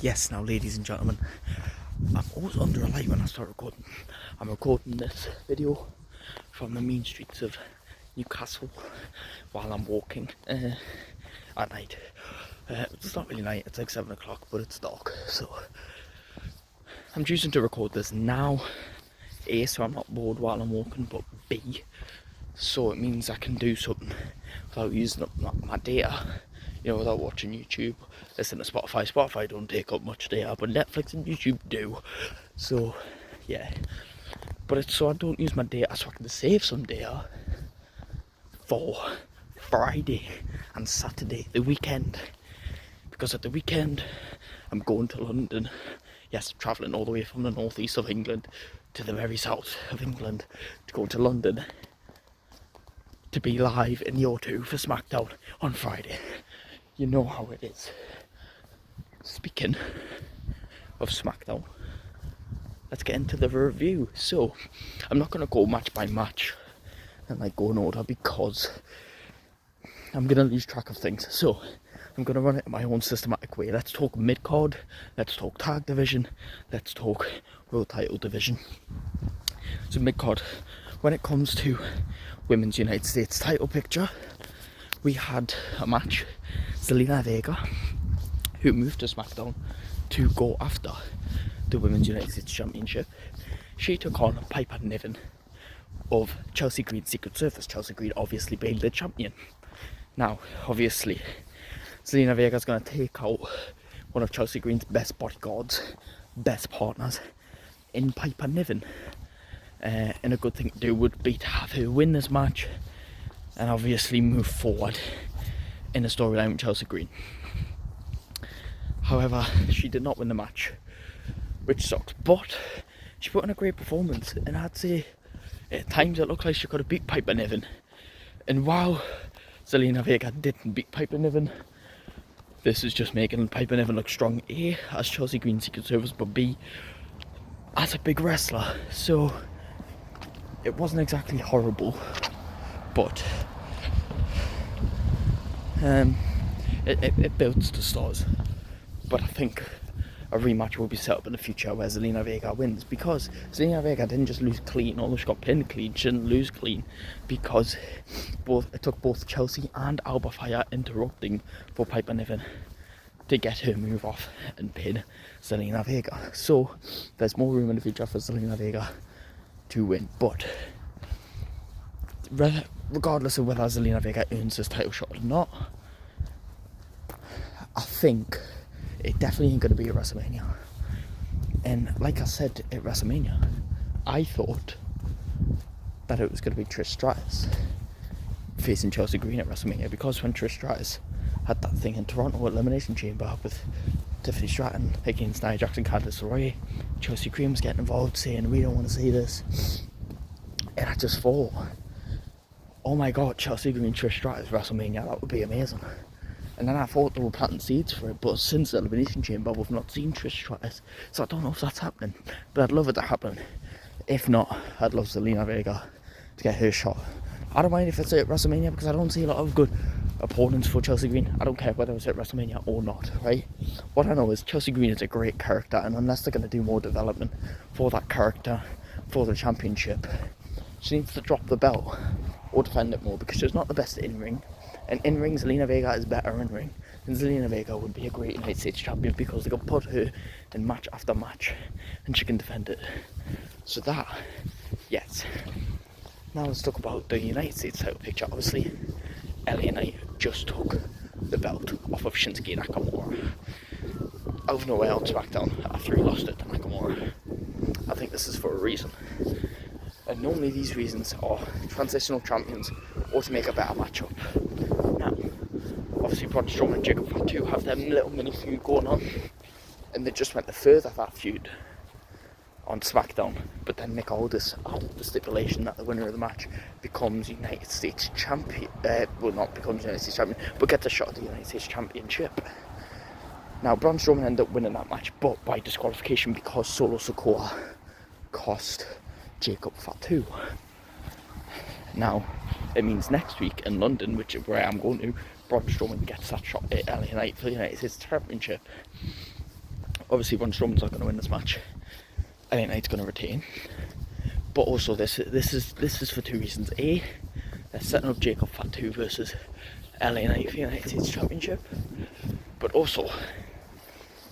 Yes, now ladies and gentlemen, I'm always under a light when I start recording. I'm recording this video from the main streets of Newcastle while I'm walking at night. It's not really night, it's like 7 o'clock, but it's dark, so I'm choosing to record this now. A, so I'm not bored while I'm walking, but B, so it means I can do something without using up my data, you know, without watching YouTube. Listen to Spotify. Spotify don't take up much data, but Netflix and YouTube do. So yeah, but it's so I don't use my data, so I can save some data for Friday and Saturday, the weekend. Because at the weekend I'm going to London. Yes, travelling all the way from the northeast of England to the very south of England to go to London to be live in the O2 for Smackdown on Friday. You know how it is. Speaking of Smackdown, let's get into the review. So, I'm not going to go match by match and like go in order because I'm going to lose track of things. So, I'm going to run it in my own systematic way. Let's talk mid-card, let's talk tag division, let's talk world title division. So mid-card, when it comes to Women's United States title picture, we had a match. Zelina Vega, who moved to Smackdown to go after the Women's United States Championship, she took on Piper Niven of Chelsea Green Secret Service. Chelsea Green obviously being the champion. Now, obviously, Zelina Vega is going to take out one of Chelsea Green's best bodyguards, best partners in Piper Niven. And a good thing to do would be to have her win this match and obviously move forward in a storyline with Chelsea Green. However, she did not win the match, which sucks, but she put in a great performance, and I'd say at times it looked like she could have beat Piper Niven. And while Zelina Vega didn't beat Piper Niven, this is just making Piper Niven look strong, A, as Chelsea Green Secret Service, but B, as a big wrestler. So it wasn't exactly horrible, but it builds the stars. But I think a rematch will be set up in the future where Zelina Vega wins, because Zelina Vega didn't just lose clean, although she got pinned clean, she didn't lose clean, because it took both Chelsea and Alba Fire interrupting for Piper Niven to get her move off and pin Zelina Vega. So there's more room in the future for Zelina Vega to win, but regardless of whether Zelina Vega earns this title shot or not, I think it definitely ain't going to be at WrestleMania. And like I said at WrestleMania, I thought that it was going to be Trish Stratus facing Chelsea Green at WrestleMania, because when Trish Stratus had that thing in Toronto Elimination Chamber with Tiffany Stratton against Nia Jax and Candice LeRae, Chelsea Green was getting involved saying, "We don't want to see this." And I just thought, oh my god, Chelsea Green, Trish Stratus, WrestleMania, that would be amazing. And then I thought they were planting seeds for it, but since the Elimination Chamber, we've not seen Trish Stratus, so I don't know if that's happening, but I'd love it to happen. If not, I'd love Zelina Vega to get her shot. I don't mind if it's at WrestleMania, because I don't see a lot of good opponents for Chelsea Green. I don't care whether it's at WrestleMania or not, right? What I know is Chelsea Green is a great character, and unless they're going to do more development for that character, for the championship, she needs to drop the belt or defend it more, because she's not the best in-ring. And in-ring, Zelina Vega is better in-ring. And Zelina Vega would be a great United States champion, because they could put her in match after match and she can defend it. So that, yes. Now let's talk about the United States title picture. Obviously, LA Knight just took the belt off of Shinsuke Nakamura out of nowhere on SmackDown after he lost it to Nakamura. I think this is for a reason. And normally these reasons are transitional champions or to make a better matchup. Now, obviously Braun Strowman and Jacob Fatu have their little mini feud going on, and they just went to further that feud on SmackDown. But then Nick Aldis added the stipulation that the winner of the match becomes United States champion. Well, not becomes United States champion, but gets a shot at the United States Championship. Now, Braun Strowman ended up winning that match, but by disqualification, because Solo Sikoa cost Jacob Fatu. Now, it means next week in London, which is where I'm going to, Braun Strowman gets that shot at LA Knight for the United States Championship. obviously Braun Strowman's not going to win this match. LA Knight's going to retain. But also this is for two reasons. A, they're setting up Jacob Fatu versus LA Knight for the United States Championship. But also,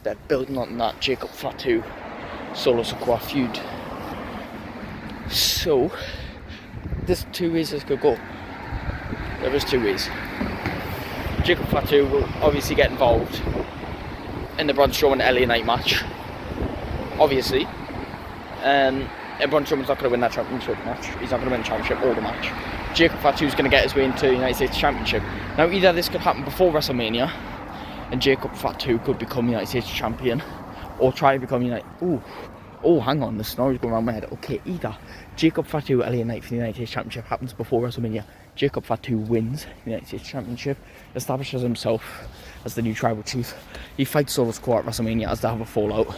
they're building on that Jacob Fatu Solo Sikoa feud. So, there's two ways this could go. There is two ways. Jacob Fatu will obviously get involved in the Braun Strowman LA Knight match. Obviously. And Braun Strowman's not going to win that championship match. He's not going to win the championship or the match. Jacob Fatu's going to get his way into the United States Championship. Now, either this could happen before WrestleMania, and Jacob Fatu could become United States Champion, or try to become United. Oh, hang on, the story's going around my head. Okay, either Jacob Fatu LA Knight for the United States Championship happens before WrestleMania. Jacob Fatu wins the United States Championship, establishes himself as the new tribal chief. He fights Solo Sikoa at WrestleMania as they have a fallout.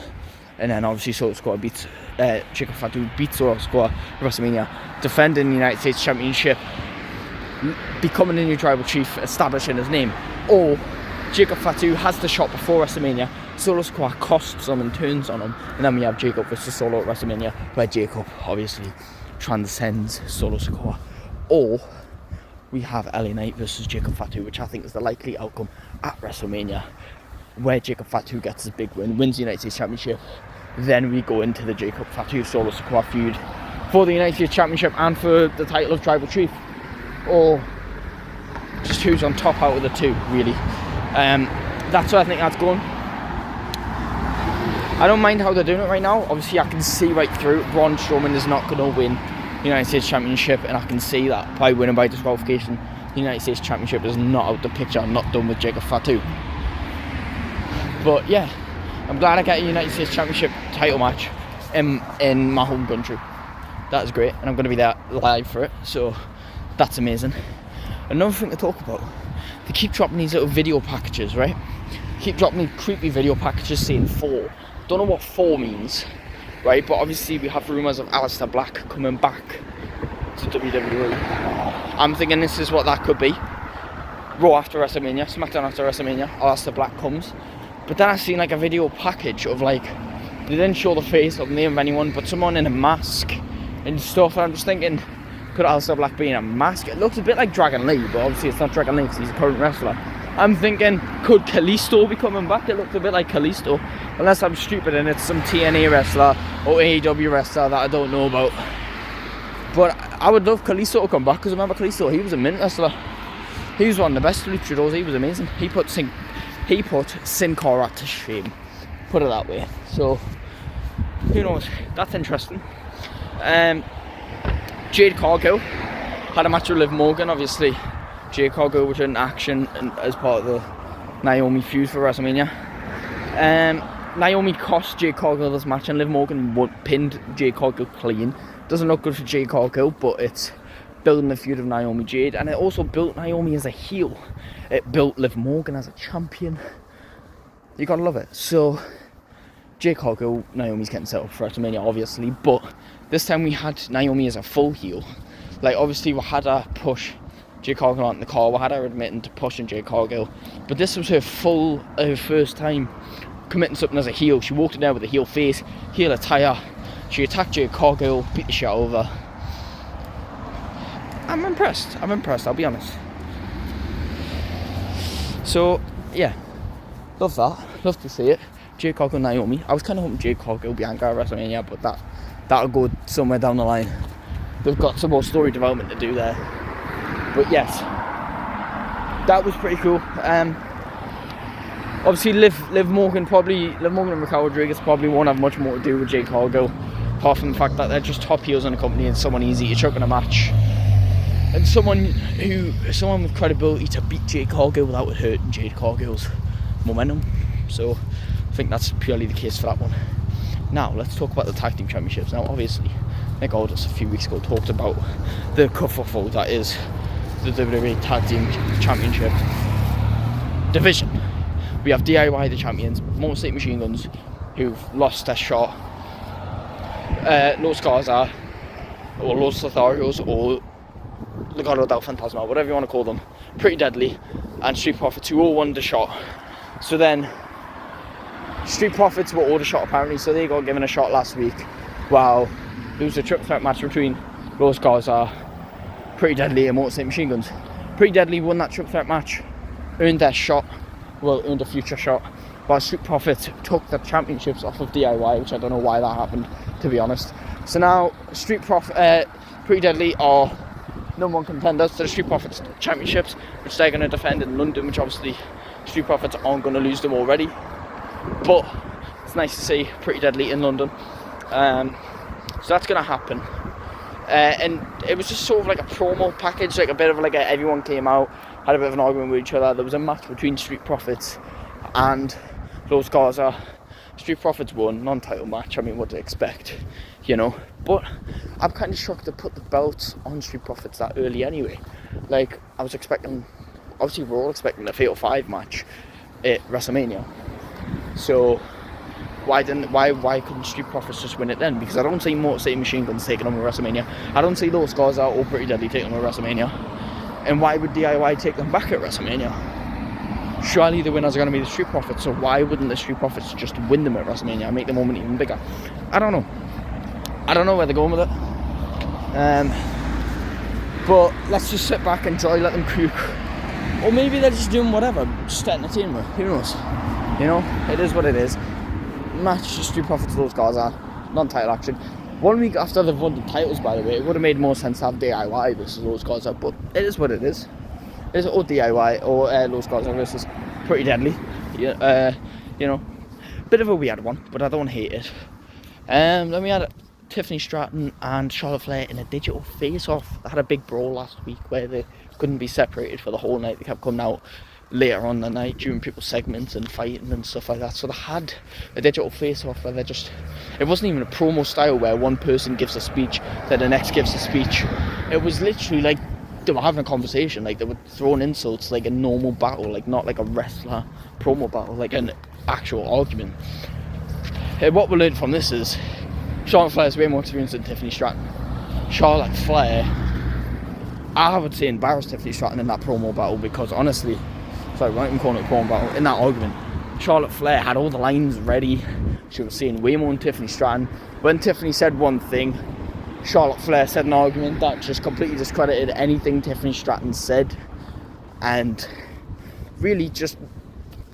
And then obviously Solo Sikoa beats Jacob Fatu beats Solo Sikoa at WrestleMania, defending the United States Championship, becoming the new tribal chief, establishing his name. Or Jacob Fatu has the shot before WrestleMania, Solo Sikoa costs him and turns on him, and then we have Jacob versus Solo at WrestleMania, where Jacob obviously transcends Solo Sikoa. Or we have LA Knight versus Jacob Fatu, which I think is the likely outcome at WrestleMania, where Jacob Fatu gets his big win, wins the United States Championship. Then we go into the Jacob Fatu Solo Sikoa feud for the United States Championship and for the title of Tribal Chief. Or just who's on top out of the two, really. That's what I think that's going. I don't mind how they're doing it right now. Obviously, I can see right through it. Braun Strowman is not going to win the United States Championship, and I can see that by winning by disqualification, the United States Championship is not out the picture, not done with Jacob Fatu. But yeah, I'm glad I get a United States Championship title match in my home country. That is great, and I'm going to be there live for it, so that's amazing. Another thing to talk about, they keep dropping these little video packages, right? Keep dropping these creepy video packages saying 4. Don't know what 4 means, right? But obviously we have rumours of Aleister Black coming back to WWE. I'm thinking this is what that could be. Raw after WrestleMania, Smackdown after WrestleMania, Aleister Black comes. But then I seen like a video package of like, they didn't show the face or the name of anyone, but someone in a mask and stuff. And I'm just thinking, could Aleister Black be in a mask? It looks a bit like Dragon Lee, but obviously it's not Dragon Lee because he's a current wrestler. I'm thinking, could Kalisto be coming back? It looks a bit like Kalisto. Unless I'm stupid and it's some TNA wrestler or AEW wrestler that I don't know about. But I would love Kalisto to come back, because remember Kalisto, he was a mint wrestler. He was one of the best luchadors. He was amazing. He put Sin Cara to shame. Put it that way. So, who knows? That's interesting. Jade Cargill had a match with Liv Morgan, obviously. Jade Cargill was in action as part of the Naomi feud for WrestleMania. Naomi cost Jade Cargill this match, and Liv Morgan pinned Jade Cargill clean. Doesn't look good for Jade Cargill, but it's building the feud of Naomi Jade, and it also built Naomi as a heel. It built Liv Morgan as a champion. You gotta love it. So, Jade Cargill, Naomi's getting set up for WrestleMania, obviously, but this time we had Naomi as a full heel. Like, obviously, we had her push Jade Cargill out in the car. We had her admitting to pushing Jade Cargill, but this was her first time committing something as a heel. She walked in there with a heel face, heel attire. She attacked Jade Cargill, beat the shit out of her. I'm impressed, I'll be honest. So, yeah, love that, love to see it. Jade Cargill, Naomi. I was kind of hoping Jade Cargill, Bianca at WrestleMania, but that'll go somewhere down the line. They've got some more story development to do there. But yes, that was pretty cool. Obviously, Liv Morgan and Raquel Rodriguez probably won't have much more to do with Jade Cargill, apart from the fact that they're just top heels in the company and someone easy to chuck in a match, and someone with credibility to beat Jade Cargill without it hurting Jade Cargill's momentum. So I think that's purely the case for that one. Now let's talk about the tag team championships. Now obviously, Nick Aldis a few weeks ago talked about the kerfuffle that is the WWE Tag Team Championship division. We have DIY, the champions, Motor City Machine Guns, who've lost their shot, Los Garza, or Los Lotharios, or Legado del Fantasma, whatever you want to call them, Pretty Deadly, and Street Profits, who all won the shot. So then Street Profits were owed a shot apparently, so they got given a shot last week. Wow. There was a triple threat match between Los Garza, Pretty Deadly and Motor City Machine Guns. Pretty Deadly won that triple threat match, earned their shot, well, earned a future shot, while Street Profits took the championships off of DIY, which I don't know why that happened, to be honest. So now Pretty Deadly are number one contenders to the Street Profits championships, which they're going to defend in London, which obviously Street Profits aren't going to lose them already. But it's nice to see Pretty Deadly in London. So that's going to happen. And it was just sort of like a promo package, like a bit of like everyone came out, had a bit of an argument with each other. There was a match between Street Profits and Los Garza. Street Profits won, non-title match. I mean, what do you expect, you know? But I'm kind of shocked to put the belts on Street Profits that early anyway. Like, I was expecting, obviously we're all expecting a Fatal 5 match at WrestleMania. So why couldn't Street Profits just win it then? Because I don't see Motor City Machine Guns taking on with WrestleMania. I don't see Los Garza or Pretty Deadly taking on with WrestleMania. And why would DIY take them back at WrestleMania? Surely the winners are going to be the Street Profits, so why wouldn't the Street Profits just win them at WrestleMania and make the moment even bigger? I don't know. I don't know where they're going with it. But let's just sit back, enjoy, let them cook. Or maybe they're just doing whatever, just to entertain me. Who knows? You know, it is what it is. Match Street Profits, Los Garza, non-title action. 1 week after they've won the titles, by the way, it would have made more sense to have DIY versus Los Garza, but it is what it is. It is or DIY or Los Garza versus Pretty Deadly. You know, bit of a weird one, but I don't hate it. Then we had Tiffany Stratton and Charlotte Flair in a digital face-off. They had a big brawl last week where they couldn't be separated for the whole night. They kept coming out later on the night during people's segments and fighting and stuff like that. So they had a digital face-off where they just, it wasn't even a promo style where one person gives a speech, then the next gives a speech. It was literally like they were having a conversation, like they were throwing insults like a normal battle, like not like a wrestler promo battle, like an actual argument. What we learned from this is Charlotte Flair is way more experienced than Tiffany Stratton. Charlotte Flair, I would say, embarrassed Tiffany Stratton in that promo battle, because honestly, sorry, I'm not even calling it a promo battle, in that argument, Charlotte Flair had all the lines ready. She was saying way more than Tiffany Stratton. When Tiffany said one thing, Charlotte Flair said an argument that just completely discredited anything Tiffany Stratton said, and really just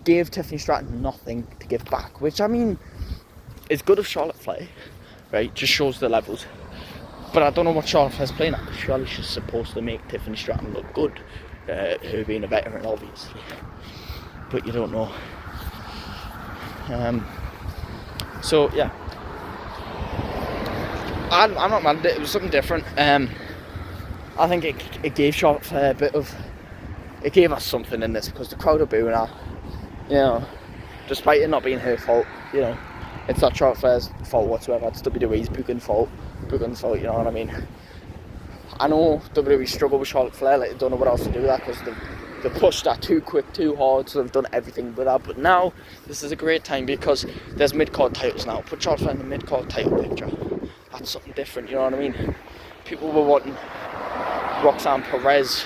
gave Tiffany Stratton nothing to give back, which, I mean, is good of Charlotte Flair, right? Just shows the levels. But I don't know what Charlotte Flair's playing at. Surely she's supposed to make Tiffany Stratton look good, her being a veteran, obviously. But you don't know. So yeah, I'm not mad at it. It was something different. I think it gave Charlotte Flair a bit of, it gave us something in this, because the crowd are booing her, you know, despite it not being her fault. You know, it's not Charlotte Flair's fault whatsoever. It's WWE's booking's fault, you know what I mean? I know WWE struggle with Charlotte Flair, like they don't know what else to do with that, because they pushed her too quick, too hard, so they've done everything with that. But now, this is a great time, because there's mid-card titles now. Put Charlotte Flair in the mid-card title picture. That's something different, you know what I mean? People were wanting Roxanne Perez,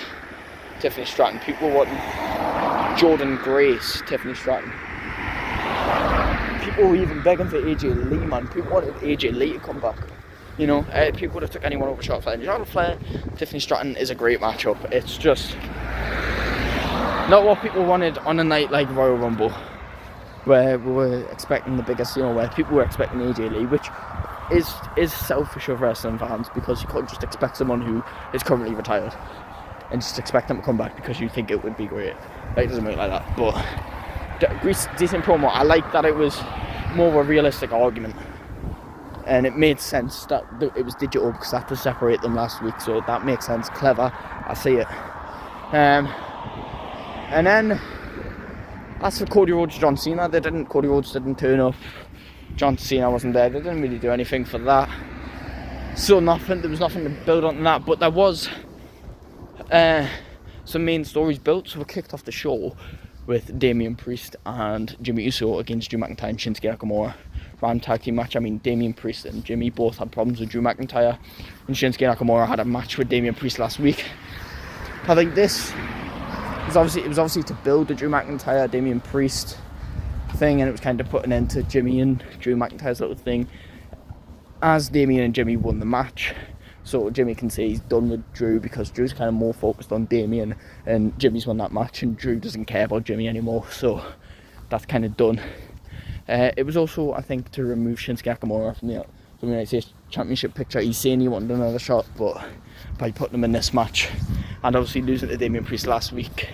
Tiffany Stratton. People were wanting Jordan Grace, Tiffany Stratton. People were even begging for AJ Lee, man. People wanted AJ Lee to come back. You know, people would have took anyone over Charlotte Flair. Charlotte Flair, Tiffany Stratton is a great matchup. It's just not what people wanted on a night like Royal Rumble, where we were expecting the biggest, you know, where people were expecting AJ Lee, which is selfish of wrestling fans, because you can't just expect someone who is currently retired and just expect them to come back because you think it would be great. Like, it doesn't work like that. But decent promo. I like that it was more of a realistic argument, and it made sense that it was digital, because I had to separate them last week, so that makes sense. Clever, I see it. And then as for Cody Rhodes, John Cena, Cody Rhodes didn't turn up, John Cena wasn't there. They didn't really do anything for that, so there was nothing to build on that. But there was some main stories built. So we kicked off the show with Damian Priest and Jimmy Uso against Drew McIntyre and Shinsuke Nakamura. Ran tag team match. I mean, Damian Priest and Jimmy both had problems with Drew McIntyre, and Shinsuke Nakamura had a match with Damian Priest last week. I think this was obviously to build the Drew McIntyre Damian Priest thing, and it was kind of putting into Jimmy and Drew McIntyre's little thing. As Damien and Jimmy won the match, so Jimmy can say he's done with Drew because Drew's kind of more focused on Damien, and Jimmy's won that match, and Drew doesn't care about Jimmy anymore, so that's kind of done. It was also, I think, to remove Shinsuke Nakamura from the United States Championship picture. He's saying he wanted another shot, but by putting him in this match, and obviously losing to Damian Priest last week,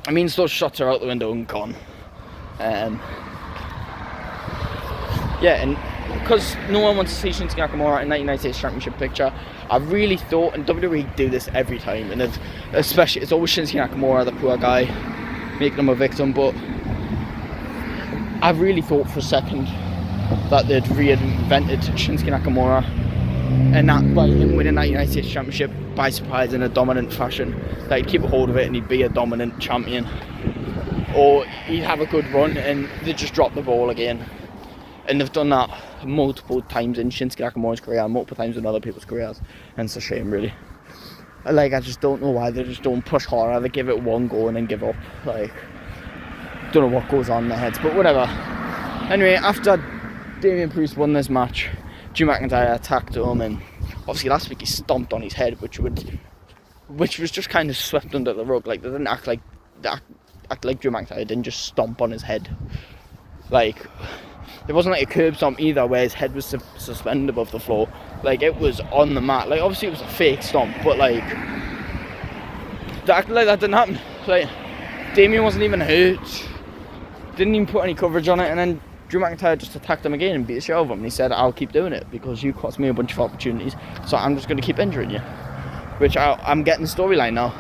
it means those shots are out the window and gone. Yeah, and because no one wants to see Shinsuke Nakamura in that United States Championship picture, I really thought, and WWE do this every time, and especially it's always Shinsuke Nakamura, the poor guy, making him a victim, but I really thought for a second that they'd reinvented Shinsuke Nakamura, and that by him winning that United States Championship by surprise in a dominant fashion, that he'd keep a hold of it and he'd be a dominant champion, or he'd have a good run, and they'd just drop the ball again. And they've done that multiple times in Shinsuke Nakamura's career, multiple times in other people's careers, and it's a shame, really. Like, I just don't know why they just don't push harder. They give it one go and then give up. Like, don't know what goes on in their heads, but whatever. Anyway, after Damian Priest won this match, Drew McIntyre attacked him, and obviously last week he stomped on his head, which was just kind of swept under the rug. Like, they didn't act like Drew McIntyre didn't just stomp on his head. Like, it wasn't like a curb stomp either, where his head was suspended above the floor. Like, it was on the mat. Like, obviously it was a fake stomp, but like that didn't happen. Like, Damien wasn't even hurt, didn't even put any coverage on it, and then Drew McIntyre just attacked him again and beat the shit out of him. And he said, "I'll keep doing it because you cost me a bunch of opportunities, so I'm just going to keep injuring you." Which I'm getting the storyline now,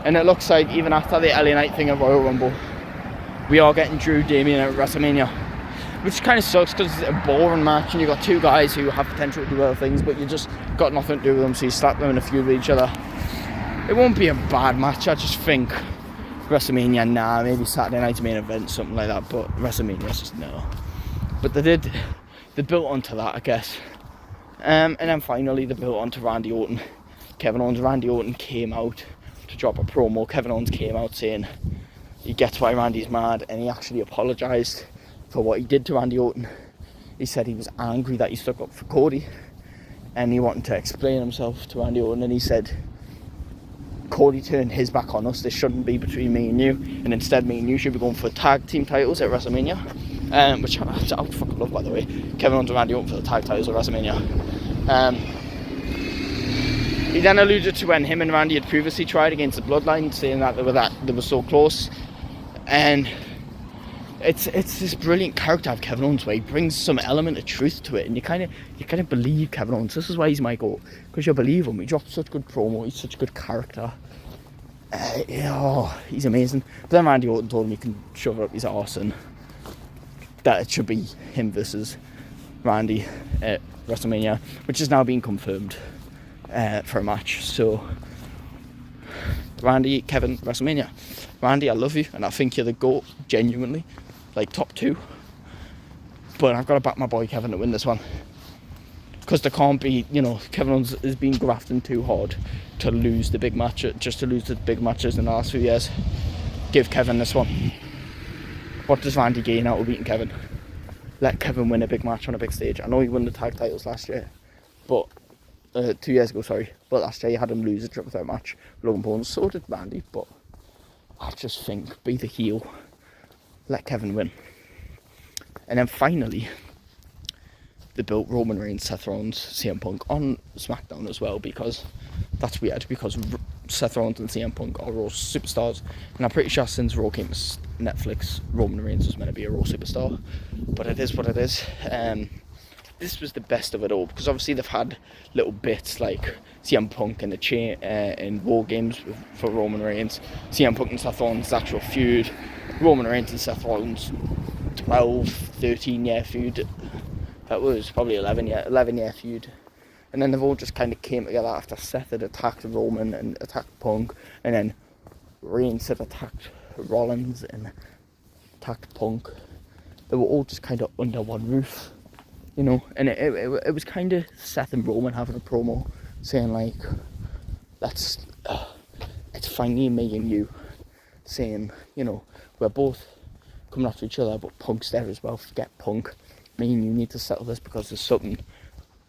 and it looks like even after the LA Knight thing at Royal Rumble, we are getting Drew Damien at WrestleMania. Which kind of sucks because it's a boring match and you've got two guys who have potential to do other things, but you just got nothing to do with them, so you slap them in a feud with each other. It won't be a bad match. I just think WrestleMania, maybe Saturday night's main event, something like that, but WrestleMania, just no. But they built onto that, I guess. And then finally they built onto Randy Orton. Kevin Owens. Randy Orton came out to drop a promo. Kevin Owens came out saying he gets why Randy's mad, and he actually apologised for what he did to Randy Orton. He said he was angry that he stuck up for Cody, and he wanted to explain himself to Randy Orton, and he said Cody turned his back on us, this shouldn't be between me and you, and instead me and you should be going for tag team titles at WrestleMania, which I would fucking love, by the way. Kevin Owens and Randy Orton for the tag titles at WrestleMania. He then alluded to when him and Randy had previously tried against the Bloodline, saying that they were so close, and it's this brilliant character of Kevin Owens where he brings some element of truth to it, and you kind of believe Kevin Owens. This is why he's my goal, because you believe him. He drops such good promo, he's such a good character. He's amazing. But then Randy Orton told him he can shove it up his arse and that it should be him versus Randy at WrestleMania, which is now being confirmed for a match. So Randy, Kevin, WrestleMania. Randy, I love you, and I think you're the GOAT, genuinely. Like, top two. But I've got to back my boy Kevin to win this one. Because there can't be, Kevin Owens has been grafting too hard to lose the big match, just to lose the big matches in the last few years. Give Kevin this one. What does Randy gain out of beating Kevin? Let Kevin win a big match on a big stage. I know he won the tag titles last year, but 2 years ago, sorry. But last year you had him lose a triple threat match. Logan Paul, so did Randy, but I just think, be the heel. Let Kevin win. And then finally, they built Roman Reigns, Seth Rollins, CM Punk on Smackdown as well, because that's weird, because Seth Rollins and CM Punk are Raw superstars, and I'm pretty sure since Raw came to Netflix, Roman Reigns was meant to be a Raw superstar, but it is what it is. This was the best of it all, because obviously they've had little bits like CM Punk in the chain in War Games for Roman Reigns, CM Punk and Seth Rollins' actual feud, Roman Reigns and Seth Rollins 13 year feud. That was probably 11 year feud. And then they've all just kind of came together after Seth had attacked Roman and attacked Punk, and then Reigns had attacked Rollins and attacked Punk. They were all just kind of under one roof, and it was kind of Seth and Roman having a promo saying like, it's finally me and you, saying, we're both coming after each other, but Punk's there as well. Forget Punk. Me and you need to settle this because there's something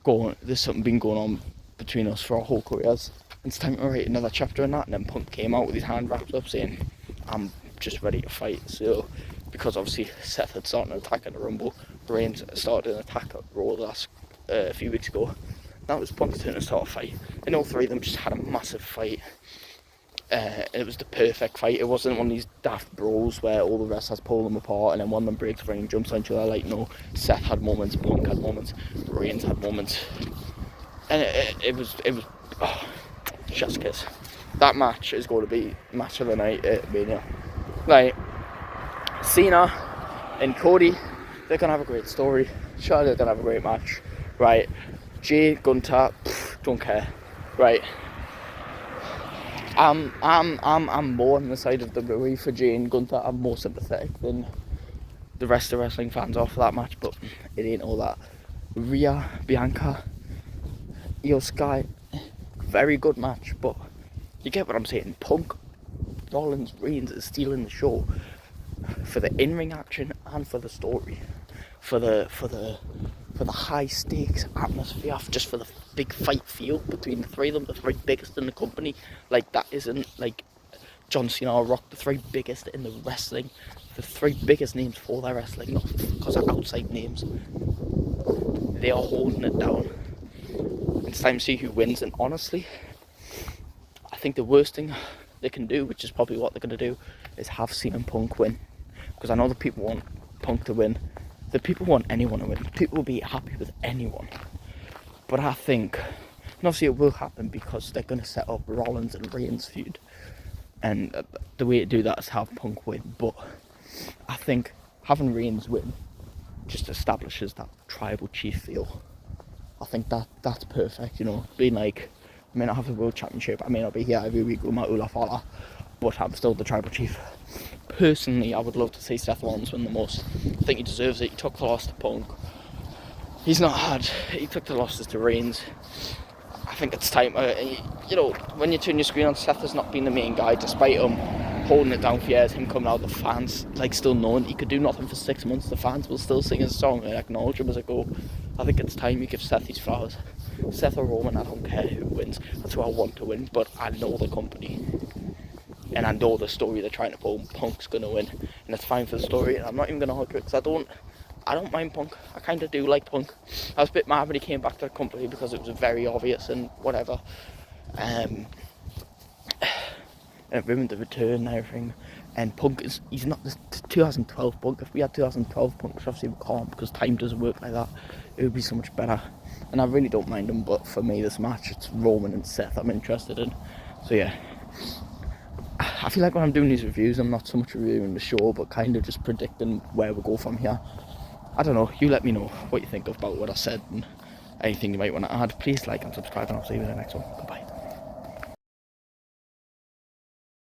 been going on between us for our whole careers. And it's time to write another chapter in that. And then Punk came out with his hand wrapped up saying, I'm just ready to fight. So, because obviously Seth had started an attack at the Rumble, Reigns started an attack at Raw a few weeks ago. That was Punk's turn to start a fight. And all three of them just had a massive fight. It was the perfect fight. It wasn't one of these daft brawls where all the wrestlers pull them apart and then one of them breaks the ring and jumps on each other. Like, no, Seth had moments, Punk had moments, Reigns had moments. And it was chef's kiss. That match is going to be match of the night at Mania. Like, Cena and Cody, they're going to have a great story. Sure, they're going to have a great match. Right, Jay, Gunter, don't care. Right. I'm more on the side of the WWE for Jay and Gunter. I'm more sympathetic than the rest of the wrestling fans are for that match, but it ain't all that. Rhea, Bianca, Io Sky, very good match, but you get what I'm saying. Punk, Rollins, Reigns is stealing the show for the in-ring action and for the story, for the high stakes atmosphere, just for the big fight feel between the three of them, the three biggest in the company. Like, that isn't like John Cena or Rock, the three biggest in the wrestling, the three biggest names for their wrestling, not because of outside names. They are holding it down. It's time to see who wins, and honestly, I think the worst thing they can do, which is probably what they're going to do, is have CM Punk win. Because I know the people want Punk to win. The people want anyone to win. People will be happy with anyone. But I think, and obviously it will happen because they're going to set up Rollins and Reigns feud. And the way to do that is have Punk win. But I think having Reigns win just establishes that tribal chief feel. I think that's perfect, you know. Being like, I may not have the world championship, I may not be here every week with my Ula Fala, but I'm still the tribal chief. Personally, I would love to see Seth Rollins win the most. I think he deserves it. He took the loss to Punk. He took the losses to Reigns. I think it's time, you know, when you turn your screen on, Seth has not been the main guy, despite him holding it down for years, him coming out, the fans, like, still knowing he could do nothing for 6 months, the fans will still sing his song and acknowledge him as a go. I think it's time you give Seth his flowers. Seth or Roman, I don't care who wins, that's who I want to win, but I know the company. And I know the story they're trying to pull. Punk's going to win, and it's fine for the story, and I'm not even going to argue it, because I don't mind Punk. I kind of do like Punk. I was a bit mad when he came back to the company because it was very obvious and whatever. And it ruined the return and everything. And Punk he's not the 2012 Punk. If we had 2012 Punk, which obviously we can't because time doesn't work like that, it would be so much better. And I really don't mind him, but for me, this match, it's Roman and Seth I'm interested in. So yeah. I feel like when I'm doing these reviews, I'm not so much reviewing the show, but kind of just predicting where we'll go from here. I don't know, you let me know what you think about what I said and anything you might want to add. Please like and subscribe, and I'll see you in the next one. Goodbye.